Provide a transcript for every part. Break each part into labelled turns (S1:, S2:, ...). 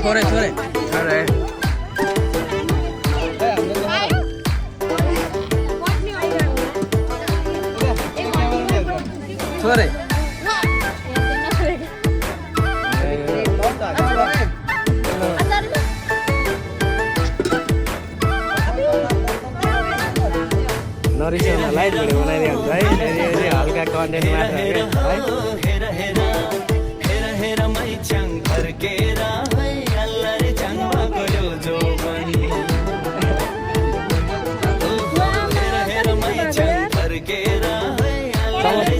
S1: थोड़े थोड़े अरे थोड़े नरिसाउन लाइट भिडियो बनाइदियो हुन्छ है हल्का कन्टेन्ट मात्र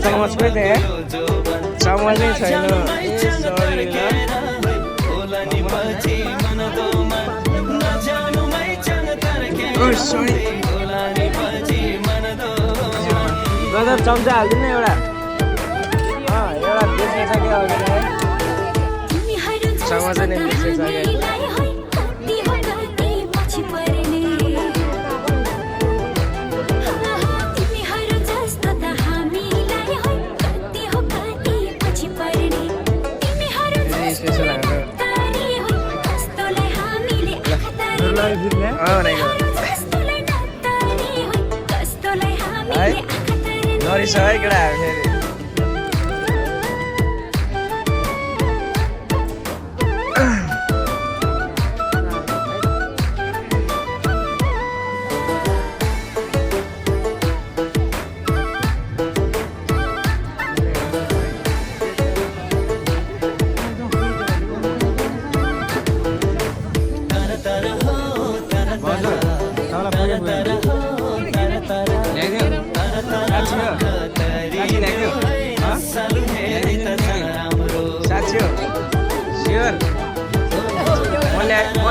S1: चमच पनि थिएँ चमच नै छैन ब्रदर चम्चा हालिदिनु एउटा बिर्सिसक्यो चमच नै बिर्सिसक्यो नरिस है केटाहरू फेरि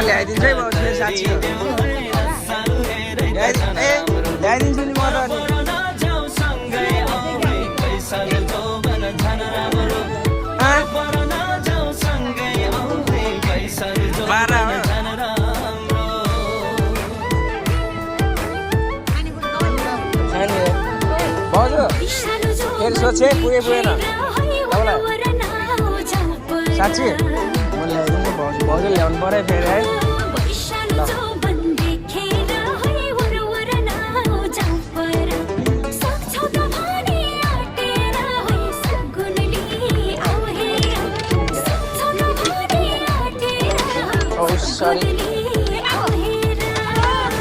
S1: ल्याइदिन्छु है भाउजू साँच्ची हो ल्याइदिन्छु नि म त भाउजू फेरि सोचे पुगेन तपाईँलाई साँच्ची म ल्याइदिन्छु भाउजू ल्याउनु पऱ्यो फेरि है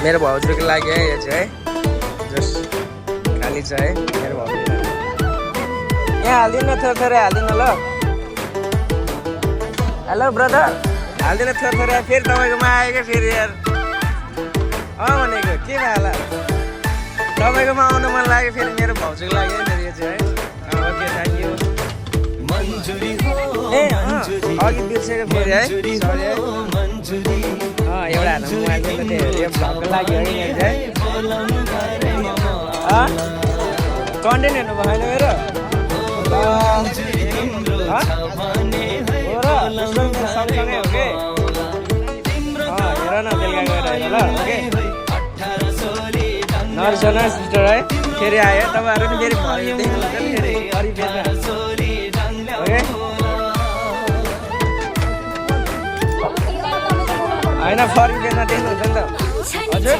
S1: मेरो भाउजूको लागि है यो चाहिँ जस्ट खाली छ है मेरो भाउजू यहाँ हालिदिनु थोरै हालिदिनु ल हेलो ब्रदर हालिदिनु थोरै फेरि तपाईँकोमा आयो क्या फेरि यार भनेको के भयो होला तपाईँकोमा आउनु मन लाग्यो फेरि मेरो भाउजूको लागि है फेरि यो चाहिँ है ओके थ्याङ्क यू ए अघि बिर्सेको फेरि है सरी है एउटा मोबाइल चाहिँ यो भ्लगको लागि है मेरो चाहिँ कन्टेन्ट हेर्नु भएन मेरो सँगसँगै हो कि हेर न बेलुका गएर होइन ल ओके नरिसाउनु सिस्टर है फेरि आयो तपाईँहरू पनि फेरि भयो देख्नुहुन्छ नि फेरि अरू फेरि ओके होइन फर्क बेच्न देख्नुहुन्छ नि त हजुर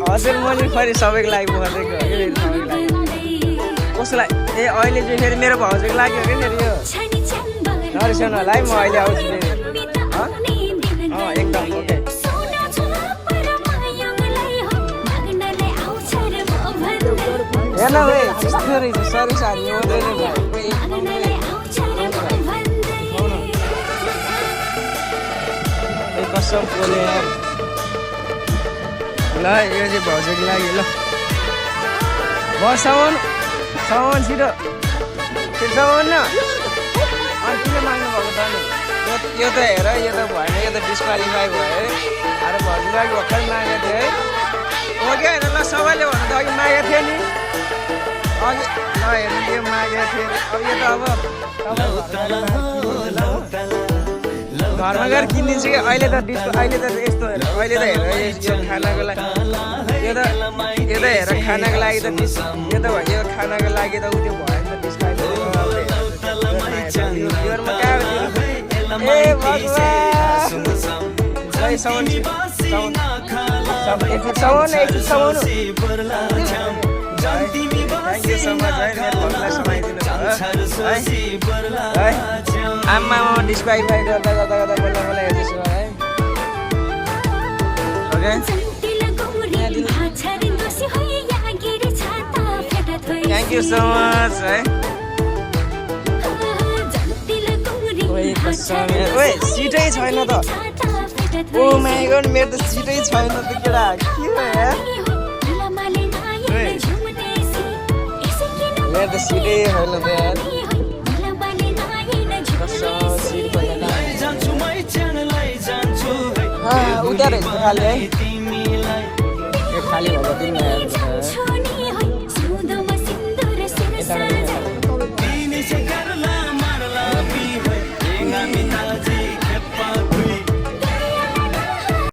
S1: हजुर मैले फेरि सबैको लागि बोकेको हो कि सबैको लागि कसलाई ए अहिले चाहिँ फेरि मेरो भाउजूको लागि हो कि फेरि यो नरिसाउनु होला है म अहिले आउँछु फेरि एकदम ओके हेर्न भाइ यस्तो रहेछ सरी सारी हुँदैन कसम बोले यार ल यो चाहिँ भाउजूको लागि ल बस सामान छिटो सामान न अनि किन माग्नु भएको त नि यो त हेर यो त भएन यो त डिस्क्वालिफाई भयो है अरे भाउजूको लागि भर्खर मागेको थियो है हो क्या होइन ल सबैले भन्नु त अघि मागेको थियो नि अघि ल हेर्नु त्यो मागेको थियो अब यो त अब घरमा गएर किनिदिन्छु कि अहिले त यस्तो हेर अहिले त हेर यो खानाको लागि यो त हेर खानाको लागि त यो त भयो यो खानाको लागि त उयो भएन त डिस्काउन्ट ए भगवान् जय साउन थ्याङ्क यू सो मच है मेरो भक्तलाई समाइदिनु है आमा डिस्क्वालिफाई गर्दा बल्ल हेर्दैछु है okay thank you so much है ओए सिटै छैन त ओ माई गॉड मेरो त सिटै छैन त केटा के हो यार मेरो त सिटै छैन त यार उता रहेछ खाली है यो खाली भएको दिन